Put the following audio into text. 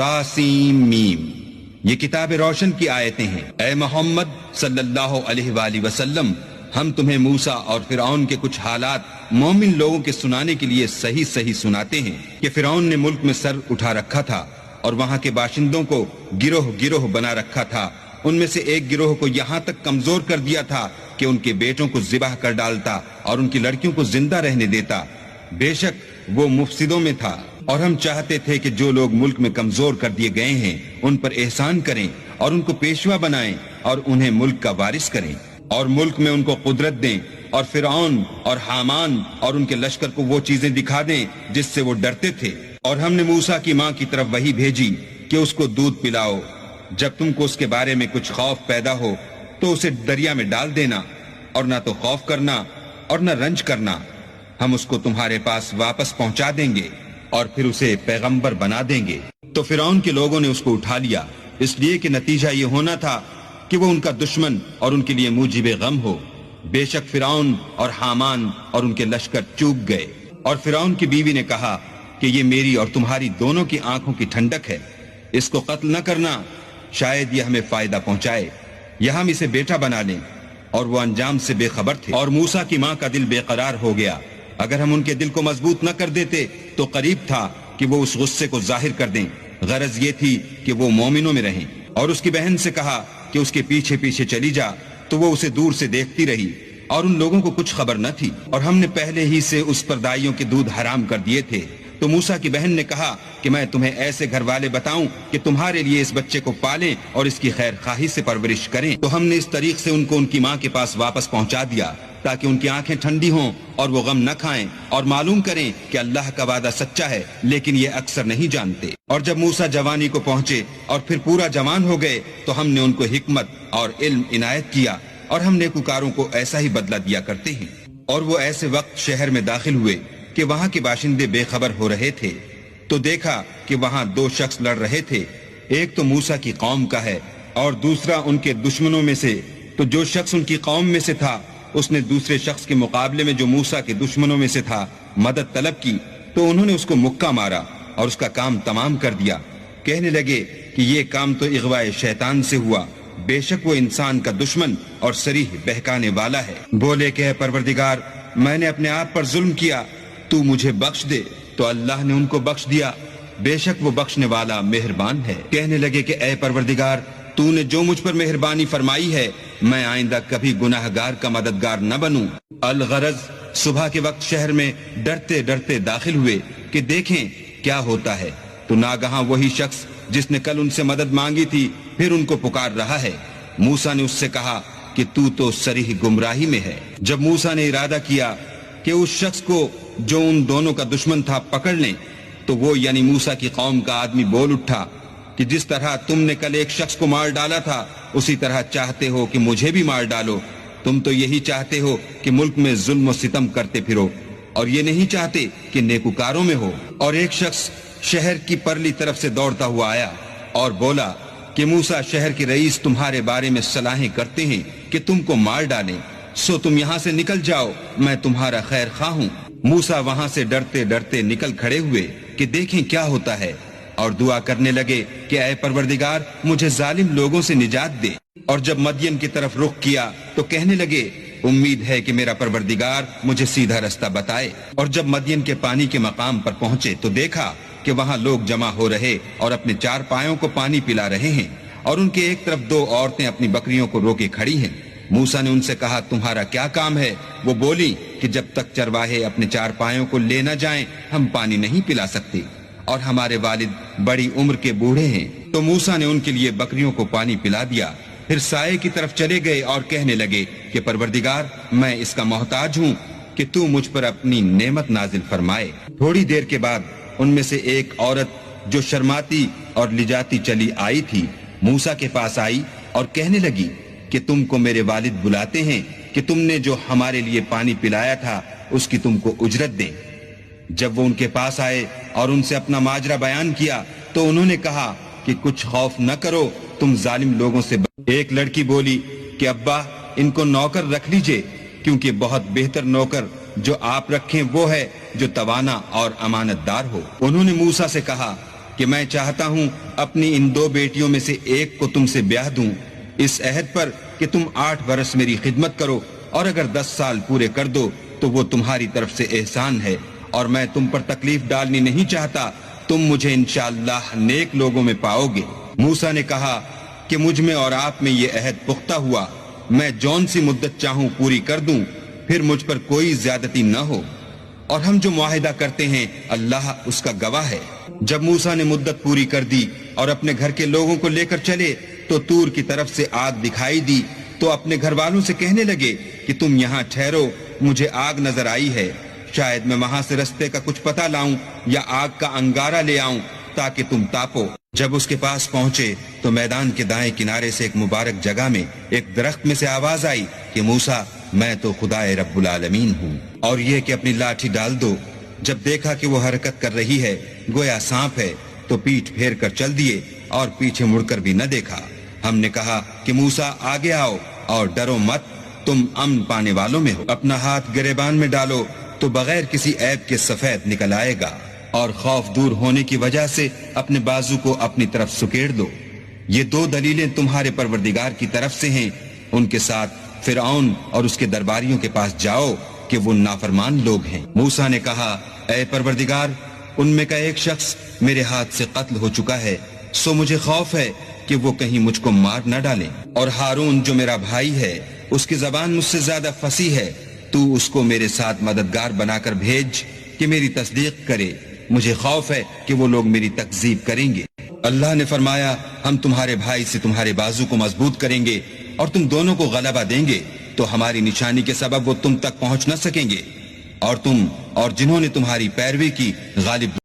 تاسیم میم، یہ کتاب روشن کی آیتیں ہیں۔ اے محمد صلی اللہ علیہ وآلہ وسلم، ہم تمہیں موسیٰ اور فرعون کے کچھ حالات مومن لوگوں کے سنانے کے لیے صحیح صحیح سناتے ہیں کہ فرعون نے ملک میں سر اٹھا رکھا تھا اور وہاں کے باشندوں کو گروہ گروہ بنا رکھا تھا۔ ان میں سے ایک گروہ کو یہاں تک کمزور کر دیا تھا کہ ان کے بیٹوں کو ذبح کر ڈالتا اور ان کی لڑکیوں کو زندہ رہنے دیتا۔ بے شک وہ مفسدوں میں تھا، اور ہم چاہتے تھے کہ جو لوگ ملک میں کمزور کر دیے گئے ہیں ان پر احسان کریں اور ان کو پیشوا بنائیں اور انہیں ملک کا وارث کریں، اور ملک میں ان کو قدرت دیں، اور فرعون اور حامان اور ان کے لشکر کو وہ چیزیں دکھا دیں جس سے وہ ڈرتے تھے۔ اور ہم نے موسیٰ کی ماں کی طرف وحی بھیجی کہ اس کو دودھ پلاؤ، جب تم کو اس کے بارے میں کچھ خوف پیدا ہو تو اسے دریا میں ڈال دینا، اور نہ تو خوف کرنا اور نہ رنج کرنا، ہم اس کو تمہارے پاس واپس پہنچا دیں گے اور پھر اسے پیغمبر بنا دیں گے۔ تو فرعون کے لوگوں نے اس کو اٹھا لیا، اس لیے کہ نتیجہ یہ ہونا تھا کہ وہ ان کا دشمن اور ان کے لیے موجب غم ہو۔ بے شک فرعون اور حامان اور ان کے لشکر چوک گئے، اور فرعون کی بیوی نے کہا کہ یہ میری اور تمہاری دونوں کی آنکھوں کی ٹھنڈک ہے، اس کو قتل نہ کرنا، شاید یہ ہمیں فائدہ پہنچائے یا ہم اسے بیٹا بنا لیں۔ اور وہ انجام سے بے خبر تھے، اور موسیٰ کی ماں کا دل بے قرار ہو گیا۔ اگر ہم ان کے دل کو مضبوط نہ کر دیتے تو قریب تھا کہ وہ اس غصے کو ظاہر کر دیں، غرض یہ تھی کہ وہ مومنوں میں رہیں۔ اور اس کی بہن سے کہا کہ اس کے پیچھے پیچھے چلی جا، تو وہ اسے دور سے دیکھتی رہی، اور ان لوگوں کو کچھ خبر نہ تھی، اور ہم نے پہلے ہی سے اس پر دائیوں کے دودھ حرام کر دیے تھے۔ تو موسیٰ کی بہن نے کہا کہ میں تمہیں ایسے گھر والے بتاؤں کہ تمہارے لیے اس بچے کو پالیں اور اس کی خیر خواہی سے پرورش کریں۔ تو ہم نے اس طریق سے ان کو ان کی ماں کے پاس واپس پہنچا دیا تاکہ ان کی آنکھیں ٹھنڈی ہوں اور وہ غم نہ کھائیں اور معلوم کریں کہ اللہ کا وعدہ سچا ہے، لیکن یہ اکثر نہیں جانتے۔ اور جب موسیٰ جوانی کو پہنچے اور پھر پورا جوان ہو گئے تو ہم نے ان کو حکمت اور علم عنایت کیا، اور ہم نیکوکاروں کو ایسا ہی بدلہ دیا کرتے ہیں۔ اور وہ ایسے وقت شہر میں داخل ہوئے کہ وہاں کے باشندے بے خبر ہو رہے تھے، تو دیکھا کہ وہاں دو شخص لڑ رہے تھے، ایک تو موسیٰ کی قوم کا ہے اور دوسرا ان کے دشمنوں میں سے۔ تو جو شخص ان کی قوم میں سے تھا اس نے دوسرے شخص کے مقابلے میں جو موسیٰ کے دشمنوں میں سے تھا مدد طلب کی، تو انہوں نے اس کو مکہ مارا اور اس کا کام تمام کر دیا۔ کہنے لگے کہ یہ کام تو اغوائے شیطان سے ہوا، بے شک وہ انسان کا دشمن اور صریح بہکانے والا ہے۔ بولے کہ اے پروردگار، میں نے اپنے آپ پر ظلم کیا، تو مجھے بخش دے۔ تو اللہ نے ان کو بخش دیا، بے شک وہ بخشنے والا مہربان ہے۔ کہنے لگے کہ اے پروردگار، تو نے جو مجھ پر مہربانی فرمائی ہے، میں آئندہ کبھی گناہگار کا مددگار نہ بنوں۔ الغرض صبح کے وقت شہر میں ڈرتے ڈرتے داخل ہوئے کہ دیکھیں کیا ہوتا ہے، تو ناگہاں وہی شخص جس نے کل ان سے مدد مانگی تھی پھر ان کو پکار رہا ہے۔ موسیٰ نے اس سے کہا کہ تو صریح گمراہی میں ہے۔ جب موسیٰ نے ارادہ کیا کہ اس شخص کو جو ان دونوں کا دشمن تھا پکڑ لیں، تو وہ یعنی موسیٰ کی قوم کا آدمی بول اٹھا کہ جس طرح تم نے کل ایک شخص کو مار ڈالا تھا اسی طرح چاہتے ہو کہ مجھے بھی مار ڈالو۔ تم تو یہی چاہتے ہو کہ ملک میں ظلم و ستم کرتے پھرو، اور یہ نہیں چاہتے کہ نیکوکاروں میں ہو۔ اور ایک شخص شہر کی پرلی طرف سے دوڑتا ہوا آیا اور بولا کہ موسیٰ شہر کے رئیس تمہارے بارے میں صلاحیں کرتے ہیں کہ تم کو مار ڈالیں، سو تم یہاں سے نکل جاؤ، میں تمہارا خیر خواہ ہوں۔ موسیٰ وہاں سے ڈرتے ڈرتے نکل کھڑے ہوئے کہ دیکھیں کیا ہوتا ہے، اور دعا کرنے لگے کہ اے پروردگار، مجھے ظالم لوگوں سے نجات دے۔ اور جب مدین کی طرف رخ کیا تو کہنے لگے امید ہے کہ میرا پروردگار مجھے سیدھا رستہ بتائے۔ اور جب مدین کے پانی کے مقام پر پہنچے تو دیکھا کہ وہاں لوگ جمع ہو رہے اور اپنے چار پایوں کو پانی پلا رہے ہیں، اور ان کے ایک طرف دو عورتیں اپنی بکریوں کو روکے کھڑی ہیں۔ موسیٰ نے ان سے کہا تمہارا کیا کام ہے؟ وہ بولی کہ جب تک چرواہے اپنے چار پایوں کو لے نہ جائیں ہم پانی نہیں پلا سکتے، اور ہمارے والد بڑی عمر کے بوڑھے ہیں۔ تو موسیٰ نے ان کے لیے بکریوں کو پانی پلا دیا، پھر سائے کی طرف چلے گئے اور کہنے لگے کہ پروردگار، میں اس کا محتاج ہوں کہ تو مجھ پر اپنی نعمت نازل فرمائے۔ تھوڑی دیر کے بعد ان میں سے ایک عورت جو شرماتی اور لجاتی چلی آئی تھی موسیٰ کے پاس آئی اور کہنے لگی کہ تم کو میرے والد بلاتے ہیں کہ تم نے جو ہمارے لیے پانی پلایا تھا اس کی تم کو اجرت دیں۔ جب وہ ان کے پاس آئے اور ان سے اپنا ماجرا بیان کیا تو انہوں نے کہا کہ کچھ خوف نہ کرو، تم ظالم لوگوں سے ایک لڑکی بولی کہ ابا، ان کو نوکر رکھ لیجئے، کیونکہ بہت بہتر نوکر جو آپ رکھیں وہ ہے جو توانا اور امانت دار ہو۔ انہوں نے موسیٰ سے کہا کہ میں چاہتا ہوں اپنی ان 2 بیٹیوں میں سے ایک کو تم سے بیاہ دوں، اس عہد پر کہ تم 8 برس میری خدمت کرو، اور اگر 10 سال پورے کر دو تو وہ تمہاری طرف سے احسان ہے، اور میں تم پر تکلیف ڈالنی نہیں چاہتا، تم مجھے انشاءاللہ نیک لوگوں میں پاؤ گے۔ موسیٰ نے کہا کہ مجھ میں اور آپ میں یہ عہد پختہ ہوا، میں جون سی مدت چاہوں پوری کر دوں، پھر مجھ پر کوئی زیادتی نہ ہو، اور ہم جو معاہدہ کرتے ہیں اللہ اس کا گواہ ہے۔ جب موسیٰ نے مدت پوری کر دی اور اپنے گھر کے لوگوں کو لے کر چلے تو طور کی طرف سے آگ دکھائی دی، تو اپنے گھر والوں سے کہنے لگے کہ تم یہاں ٹھہرو، مجھے آگ نظر آئی ہے، شاید میں وہاں سے رستے کا کچھ پتہ لاؤں یا آگ کا انگارہ لے آؤں تاکہ تم تاپو۔ جب اس کے پاس پہنچے تو میدان کے دائیں کنارے سے ایک مبارک جگہ میں ایک درخت میں سے آواز آئی کہ موسیٰ، میں تو خدائے رب العالمین ہوں، اور یہ کہ اپنی لاٹھی ڈال دو۔ جب دیکھا کہ وہ حرکت کر رہی ہے گویا سانپ ہے تو پیٹھ پھیر کر چل دیے اور پیچھے مڑ کر بھی نہ دیکھا۔ ہم نے کہا کہ موسیٰ آگے آؤ اور ڈرو مت، تم امن پانے والوں میں ہو، اپنا ہاتھ گریبان میں ڈالو تو بغیر کسی عیب کے سفید نکل آئے گا، اور خوف دور ہونے کی وجہ سے اپنے بازو کو اپنی طرف سکیڑ دو۔ یہ 2 دلیلیں تمہارے پروردگار کی طرف سے ہیں، ان کے ساتھ فرعون اور اس کے درباریوں کے پاس جاؤ کہ وہ نافرمان لوگ ہیں۔ موسیٰ نے کہا، اے پروردگار، ان میں کا ایک شخص میرے ہاتھ سے قتل ہو چکا ہے، سو مجھے خوف ہے کہ وہ کہیں مجھ کو مار نہ ڈالیں، اور ہارون جو میرا بھائی ہے اس کی زبان مجھ سے زیادہ فصیح ہے، تو اس کو میرے ساتھ مددگار بنا کر بھیج کہ میری تصدیق کرے، مجھے خوف ہے کہ وہ لوگ میری تکذیب کریں گے۔ اللہ نے فرمایا، ہم تمہارے بھائی سے تمہارے بازو کو مضبوط کریں گے اور تم دونوں کو غلبہ دیں گے، تو ہماری نشانی کے سبب وہ تم تک پہنچ نہ سکیں گے، اور تم اور جنہوں نے تمہاری پیروی کی غالب